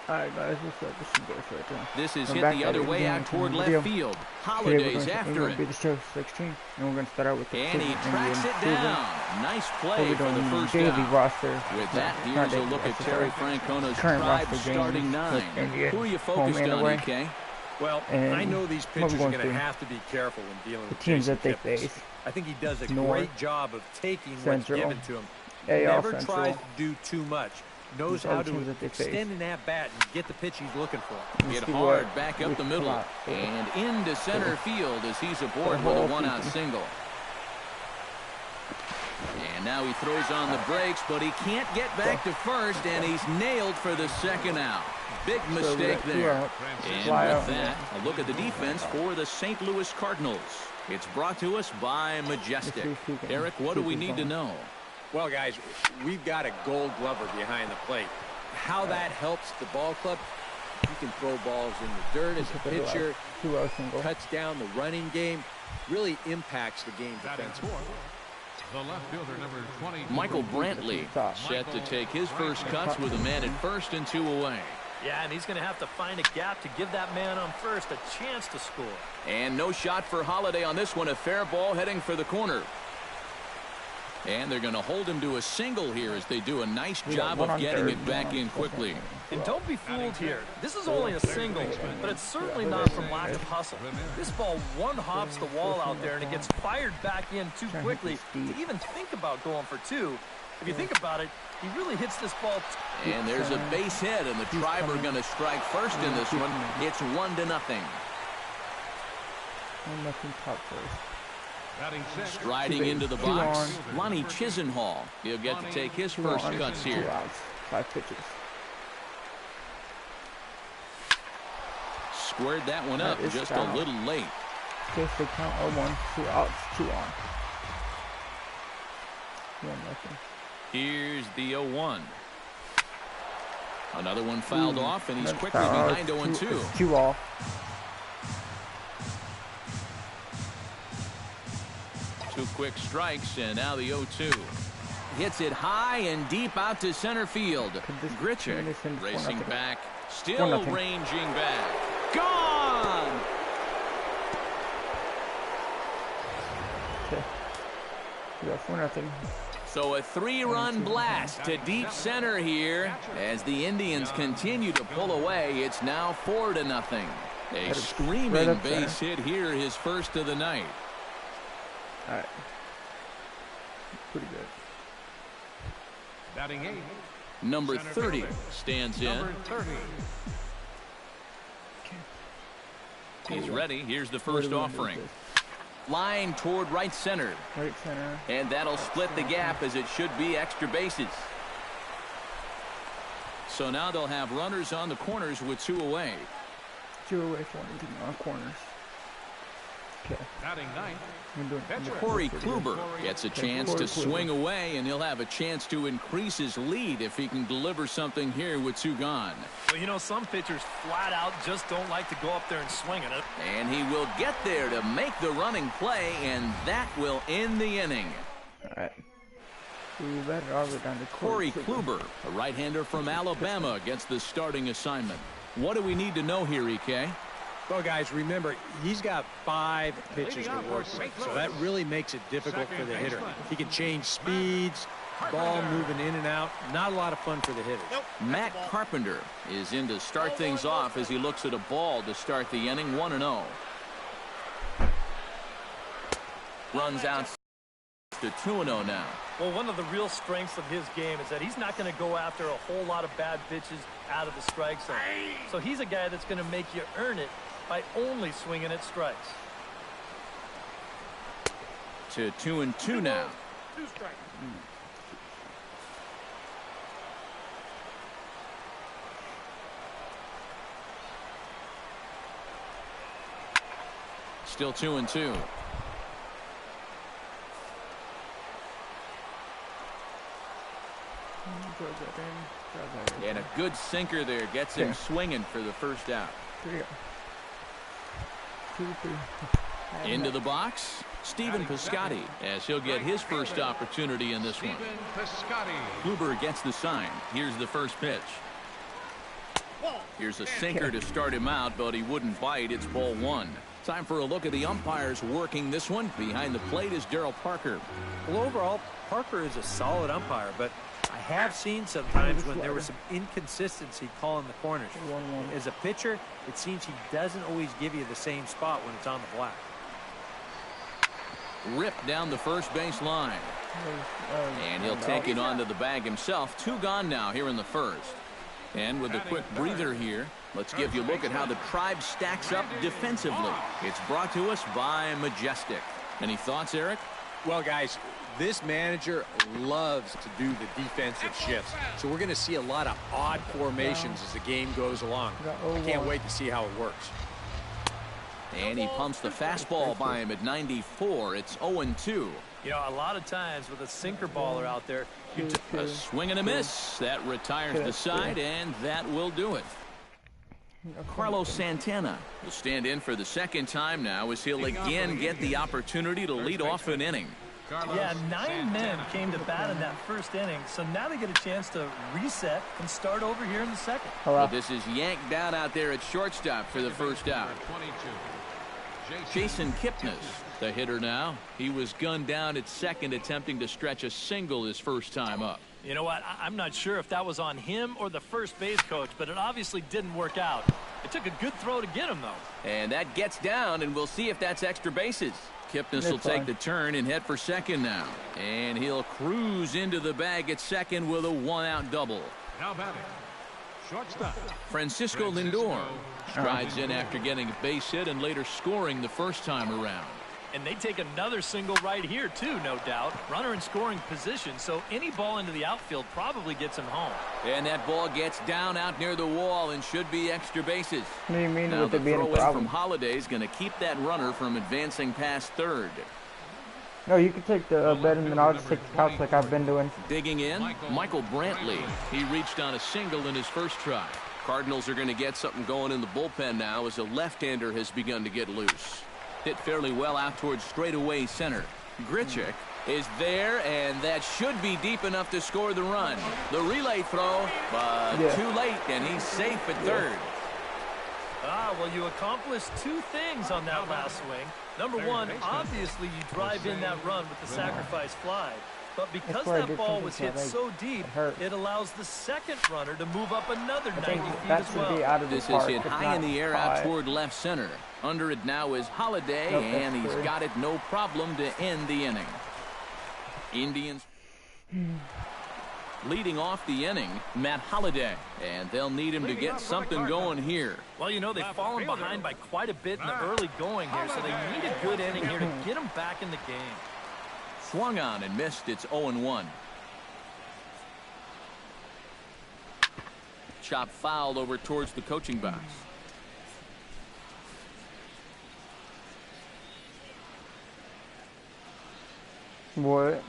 Alright guys, what's up? This is Base right there. This is hit the other way out toward left field. Holiday's after it. MLB The Show 16, and we're going to start out with the and he tracks it down. Nice play for the first down. Roster. With that, here's a look at Terry Francona's current tribe roster starting nine. Who are you focused on, EK? Well, I know these pitchers are going to have to be careful when dealing with the teams that they face. I think he does a great job of taking what's given to him. AL Never tries to do too much. Knows how to extend an at-bat and get the pitch he's looking for. Hit hard back up the middle and into center field as he's aboard with a one-out single. And now he throws on the brakes, but he can't get back to first, and he's nailed for the second out. Big mistake there. And with that, a look at the defense for the St. Louis Cardinals. It's brought to us by Majestic. Eric, what do we need to know? Well, guys, we've got a gold glover behind the plate. How that helps the ball club, he can throw balls in the dirt as a pitcher, cuts down the running game, really impacts the game defensively. The left fielder, number 20. Michael Brantley set to take his first cuts with a man at first and 2 away. Yeah, and he's going to have to find a gap to give that man on first a chance to score. And no shot for Holiday on this one. A fair ball heading for the corner. And they're going to hold him to a single here as they do a nice job of getting it back in quickly. And don't be fooled here. This is only a single, but it's certainly not from lack of hustle. This ball one-hops the wall out there, and it gets fired back in too quickly to even think about going for two. If you think about it, he really hits this ball. And there's a base hit, and the Tribe are going to strike first in this one. It's 1-0. Top first. Striding into the box, Lonnie Chisenhall. He'll get to take his first cuts here. 2 outs, 5 pitches. Squared that one up just a little late. Okay, so count 0-1, 2 outs, 2 on. 1-0. Here's the 0-1. Another one fouled off, and he's quickly behind 0-2. 2 all. Two quick strikes, and now the 0-2. Hits it high and deep out to center field. Grichuk racing back, still ranging back. Gone! Okay. We got 4-0. So a 3-run blast to deep center here. As the Indians continue to pull away, it's now 4-0. A screaming base hit here, his first of the night. All right. Pretty good. Batting 8. Number 30 stands in. Number 30. He's ready. Here's the first offering. Line toward right center. Right center. And that'll split the gap, as it should be extra bases. So now they'll have runners on the corners with 2 away. 2 away for anything on corners. Okay. Batting 9. Corey Kluber gets a chance to swing away, and he'll have a chance to increase his lead if he can deliver something here with 2 gone. Well, you know, some pitchers flat out just don't like to go up there and swing at it. And he will get there to make the running play, and that will end the inning. All right. Corey Kluber, a right-hander from Alabama, gets the starting assignment. What do we need to know here, EK? Well, guys, remember, he's got 5 pitches to work with, so that really makes it difficult for the hitter. He can change speeds, ball moving in and out. Not a lot of fun for the hitters. Matt Carpenter is in to start things off as he looks at a ball to start the inning, 1-0. Runs out to 2-0 now. Well, one of the real strengths of his game is that he's not going to go after a whole lot of bad pitches out of the strike zone. So he's a guy that's going to make you earn it by only swinging at strikes. To 2-2 now. 2 strikes. Still 2-2. And a good sinker there gets him swinging for the first out. Into the box, Stephen Piscotty, as he'll get his first opportunity in this one. Kluber gets the sign. Here's the first pitch. Here's a sinker to start him out, but he wouldn't bite. It's ball one. Time for a look at the umpires working this one. Behind the plate is Darryl Parker. Well, overall, Parker is a solid umpire, but I have seen sometimes when there was some inconsistency calling the corners. As a pitcher, it seems he doesn't always give you the same spot when it's on the black. Ripped down the first base line. And he'll take it onto the bag himself. 2 gone now here in the first. And with a quick breather here, let's give you a look at how the Tribe stacks up defensively. It's brought to us by Majestic. Any thoughts, Eric? Well, guys, this manager loves to do the defensive shifts. So we're going to see a lot of odd formations as the game goes along. I can't wait to see how it works. And he pumps the fastball by him at 94. It's 0-2. You know, a lot of times with a sinker baller out there, a swing and a miss. That retires the side, and that will do it. Carlos Santana will stand in for the second time now as he'll again get the opportunity to lead off an inning. Yeah, 9 men came to bat in that first inning, so now they get a chance to reset and start over here in the second. But this is yanked down out there at shortstop for the first out. Jason Kipnis, the hitter now. He was gunned down at second, attempting to stretch a single his first time up. You know what? I'm not sure if that was on him or the first base coach, but it obviously didn't work out. It took a good throw to get him, though. And that gets down, and we'll see if that's extra bases. Kipnis will take the turn and head for second now. And he'll cruise into the bag at second with a 1-out double. Now batting, shortstop Francisco Lindor strides in after getting a base hit and later scoring the first time around. And they take another single right here, too, no doubt. Runner in scoring position, so any ball into the outfield probably gets him home. And that ball gets down out near the wall and should be extra bases. What do you mean now with the it being a throw-in problem? from Holiday is going to keep that runner from advancing past third. No, you can take the bet and then I'll just take the couch like I've been doing. Digging in, Michael Brantley. He reached on a single in his first try. Cardinals are going to get something going in the bullpen now as a left-hander has begun to get loose. Hit fairly well out towards straightaway center. Grichuk is there, and that should be deep enough to score the run. The relay throw, but too late, and he's safe at third. Well, you accomplished 2 things on that last swing. Number one, obviously you drive in that run with the sacrifice fly. But because that ball was hit so deep, it allows the second runner to move up another 90 feet as well. This is hit high in the air out toward left center. Under it now is Holiday, and he's got it no problem to end the inning. Indians leading off the inning, Matt Holiday, and they'll need him to get something going here. Well, you know, they've fallen behind by quite a bit in the early going here, so they need a good inning here to get them back in the game. Swung on and missed. It's 0-1. Chop fouled over towards the coaching box. What?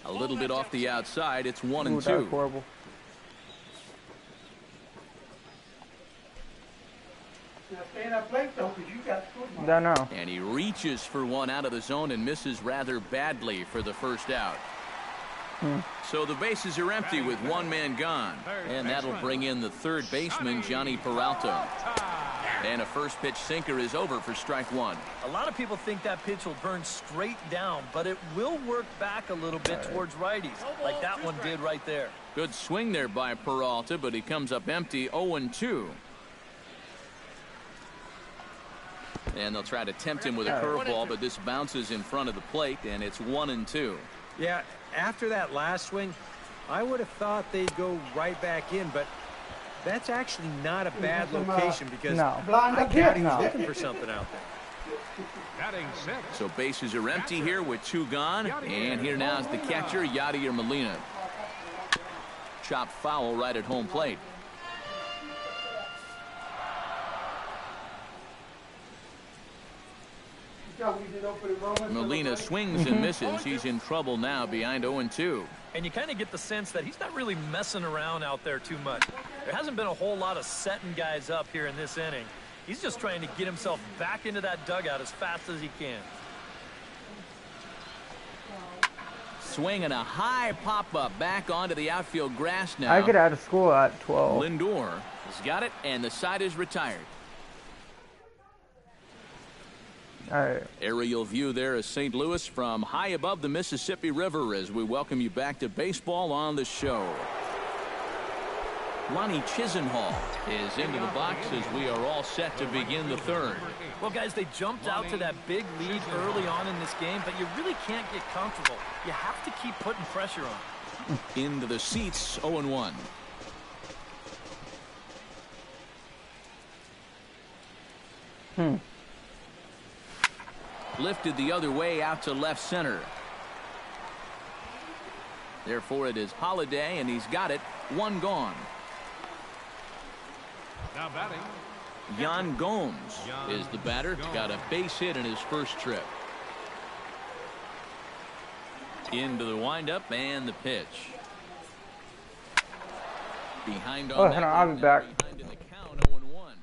A little bit off the outside. It's 1-2. That was horrible. I know. And he reaches for one out of the zone and misses rather badly for the first out. So the bases are empty with 1 man gone. And that'll bring in the third baseman, Johnny Peralta. And a first pitch sinker is over for strike 1. A lot of people think that pitch will burn straight down, but it will work back a little bit towards righties, like that one did right there. Good swing there by Peralta, but he comes up empty. 0-2. And they'll try to tempt him with a curveball, but this bounces in front of the plate, and it's 1-2. Yeah, after that last swing, I would have thought they'd go right back in, but that's actually not a bad location because I thought he was looking for something out there. So bases are empty here with 2 gone, and here now is the catcher, Yadier Molina. Chop foul right at home plate. Molina swings and misses. He's in trouble now behind 0-2. And you kind of get the sense that he's not really messing around out there too much. There hasn't been a whole lot of setting guys up here in this inning. He's just trying to get himself back into that dugout as fast as he can. swing and a high pop-up back onto the outfield grass now. I get out of school at 12. Lindor has got it, and the side is retired. All right. Aerial view there of St. Louis from high above the Mississippi River as we welcome you back to Baseball on the Show. Lonnie Chisenhall is into the box as we are all set to begin the third. Well, guys, they jumped out to that big lead early on in this game, but you really can't get comfortable. You have to keep putting pressure on. Into the seats, 0-1. Lifted the other way out to left center. Therefore, it is Holiday, and he's got it. One gone. Now batting. Yan Gomes is the batter. Got a base hit in his first trip. Into the windup and the pitch. Behind on that. I'll be back. Behind in the count, 0-1.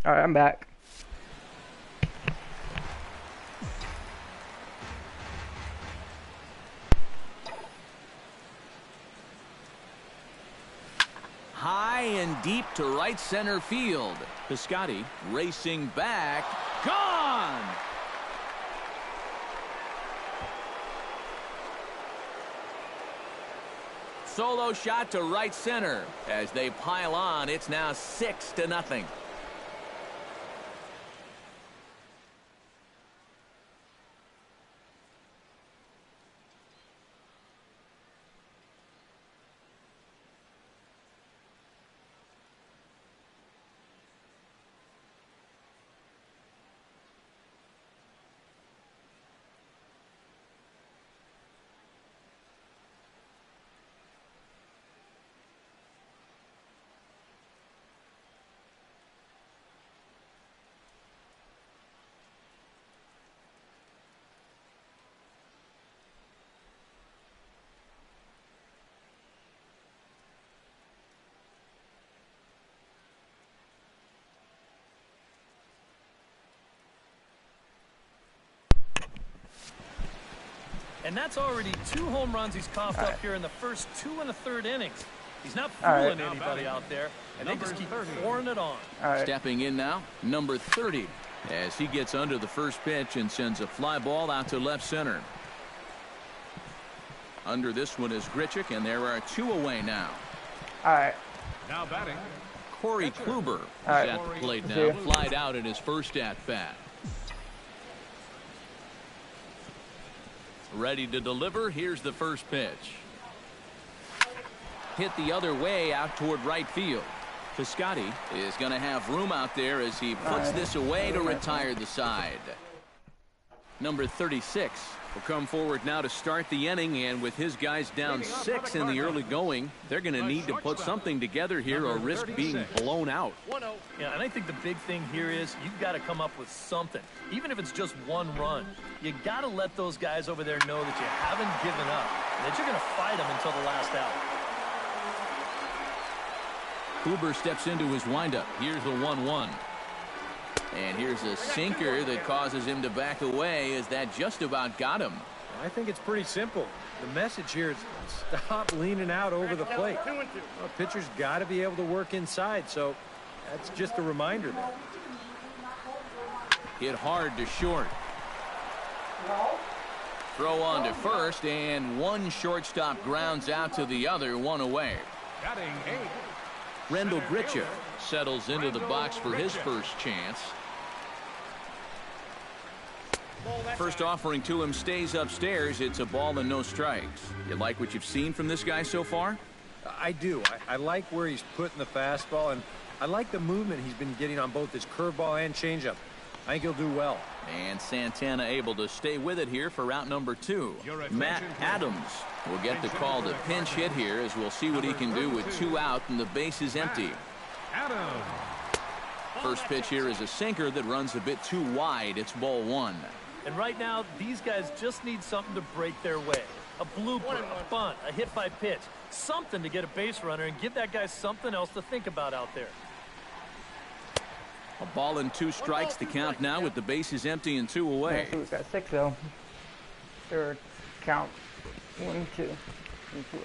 All right, I'm back. High and deep to right center field. Piscotty racing back. Gone! Solo shot to right center. As they pile on, it's now 6-0. And that's already 2 home runs he's coughed up here in the first 2 1/3 innings. He's not fooling anybody out there, and they just keep pouring it on. Stepping in now, number 30, as he gets under the first pitch and sends a fly ball out to left center. Under this one is Grichuk, and there are 2 away now. All right. Now batting. Corey Kluber is at the plate now, flied out in his first at-bat. Ready to deliver. Here's the first pitch. Hit the other way out toward right field. Piscotty is going to have room out there as he puts this away to retire the side. Number 36 will come forward now to start the inning, and with his guys down 6 in the early going, they're going to need to put something together here or risk being blown out. Yeah, and I think the big thing here is you've got to come up with something, even if it's just 1 run. You got to let those guys over there know that you haven't given up, and that you're going to fight them until the last out. Kluber steps into his windup. Here's the 1-1. And here's a sinker that causes him to back away, as that just about got him. I think it's pretty simple. The message here is stop leaning out over the plate. Well, pitcher's got to be able to work inside, so that's just a reminder there. Hit hard to short. Throw on to first, and one shortstop grounds out to the other, 1 away. Batting 8. Grichuk settles into the box for his first chance. First offering to him stays upstairs. It's a ball and no strikes. You like what you've seen from this guy so far? I do. I like where he's putting the fastball, and I like the movement he's been getting on both his curveball and changeup. I think he'll do well. And Santana able to stay with it here for route number 2. Matt Adams will get the call to pinch hit here, as we'll see what he can do with 2 out and the base is empty. First pitch here is a sinker that runs a bit too wide. It's ball 1. And right now, these guys just need something to break their way. A blooper, a bunt, a hit by pitch. Something to get a base runner and give that guy something else to think about out there. A ball and 2 strikes to count now with the bases empty and 2 away. Yeah, so we've got 6 though. Third count 1, 2, and 2 out.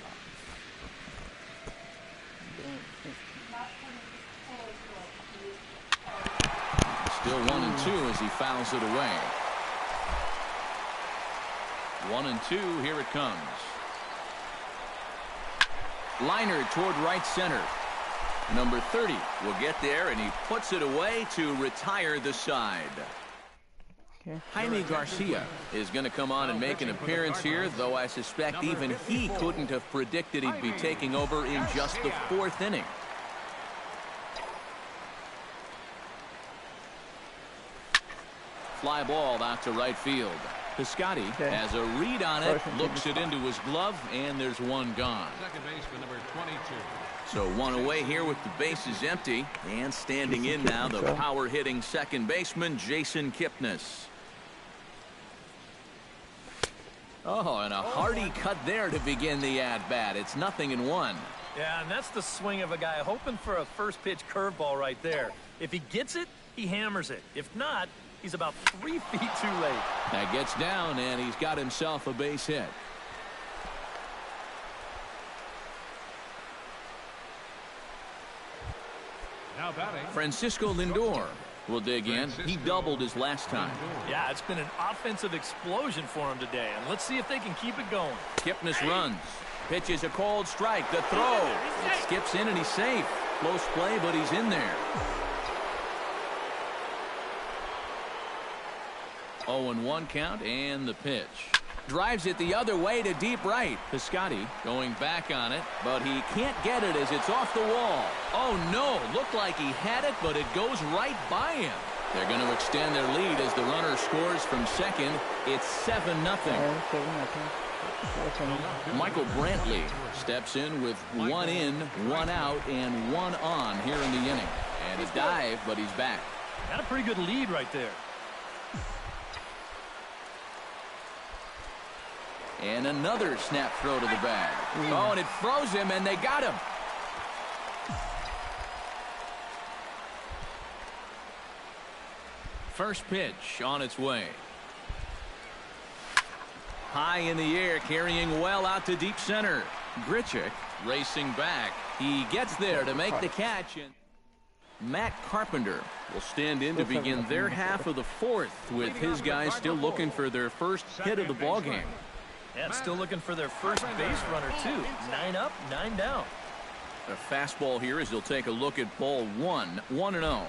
Still 1 and 2 as he fouls it away. 1 and 2, here it comes. Liner toward right center. Number 30 will get there, and he puts it away to retire the side. Okay. Jaime Garcia is going to come on and make an appearance here, though I suspect even he couldn't have predicted he'd be taking over in just the 4th inning. Fly ball out to right field. Piscotty has a read on it, looks it into his glove, and there's 1 gone. Second baseman, number 22. So 1 away here with the bases empty, and standing in now the power-hitting second baseman, Jason Kipnis. Oh, and a hearty cut there to begin the at-bat. It's 0-1. Yeah, and that's the swing of a guy hoping for a first pitch curveball right there. If he gets it, he hammers it. If not, he's about 3 feet too late. That gets down, and he's got himself a base hit. Now batting, Francisco Lindor will dig in. He doubled his last time. Yeah, it's been an offensive explosion for him today, and let's see if they can keep it going. Kipnis runs. Pitches a cold strike. The throw. It skips in, and he's safe. Close play, but he's in there. 0-1 count, and the pitch. Drives it the other way to deep right. Piscotty going back on it, but he can't get it as it's off the wall. Oh, no. Looked like he had it, but it goes right by him. They're going to extend their lead as the runner scores from second. It's 7-0. Michael Brantley steps in with 1 in, 1 out, and 1 on here in the inning. And a dive, but he's back. Got a pretty good lead right there. And another snap throw to the bag. Oh, and it froze him, and they got him. First pitch on its way. High in the air, carrying well out to deep center. Grichuk racing back. He gets there to make the catch. And Matt Carpenter will stand in to begin their half of the 4th, with his guys still looking for their first hit of the ballgame. Yeah, still looking for their first base runner, too. 9 up, 9 down. A fastball here as he'll take a look at ball 1, 1-0.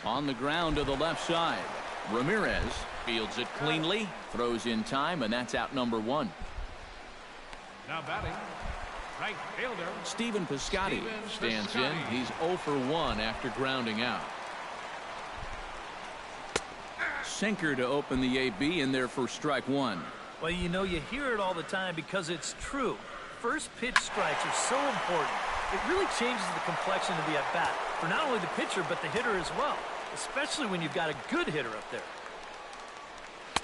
On the ground to the left side. Ramirez fields it cleanly, throws in time, and that's out number 1. now batting, right fielder, Stephen Piscotty stands in. He's 0 for 1 after grounding out. Sinker to open the AB in there for strike 1. Well, you know, you hear it all the time because it's true. First pitch strikes are so important. It really changes the complexion of the at-bat for not only the pitcher but the hitter as well, especially when you've got a good hitter up there.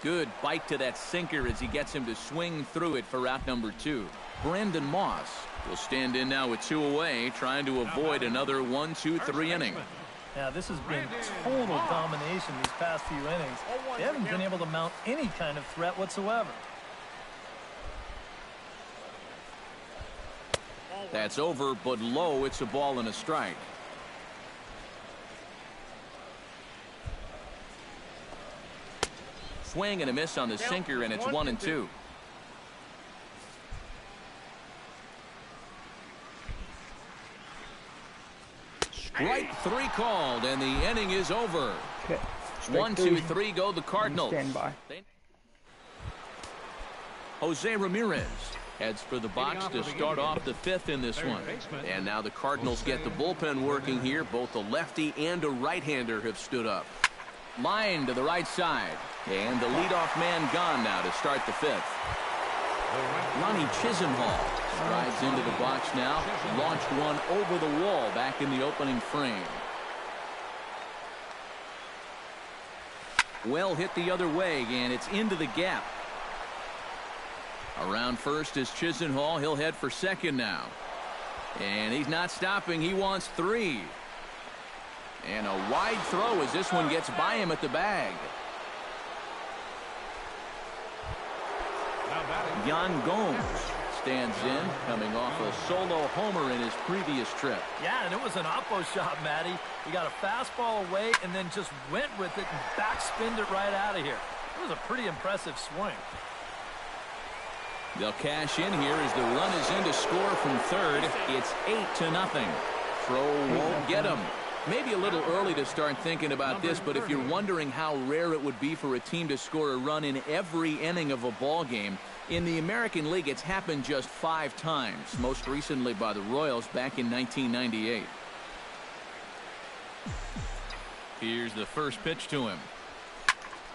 Good bite to that sinker as he gets him to swing through it for out number 2. Brandon Moss will stand in now with 2 away, trying to avoid another 1-2-3 inning. Now, this has been total domination these past few innings. They haven't been able to mount any kind of threat whatsoever. That's over, but low. It's a ball and a strike. Swing and a miss on the sinker, and it's 1-2. Strike 3 called, and the inning is over. Okay. 1, 2, 3 go the Cardinals. Stand by. Jose Ramirez heads for the box to start off the 5th in this one. And now the Cardinals get the bullpen working here. Both a lefty and a right-hander have stood up. Line to the right side. And the leadoff man gone now to start the 5th. Ronnie Chisenhall strides into the box now. Launched one over the wall back in the opening frame. Well hit the other way, and it's into the gap. Around first is Chisenhall. He'll head for second now. And he's not stopping. He wants 3. And a wide throw as this one gets by him at the bag. Yan Gomes stands in, coming off a solo homer in his previous trip. Yeah, and it was an oppo shot, Matty. He got a fastball away and then just went with it and backspinned it right out of here. It was a pretty impressive swing. They'll cash in here as the run is in to score from third. It's 8-0. Throw won't get him. Maybe a little early to start thinking about this, but if you're wondering how rare it would be for a team to score a run in every inning of a ball game, in the American League it's happened just 5 times, most recently by the Royals back in 1998. Here's the first pitch to him.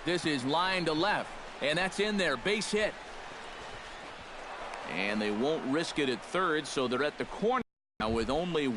This is line to left, and that's in there, base hit. And they won't risk it at third, so they're at the corner now with only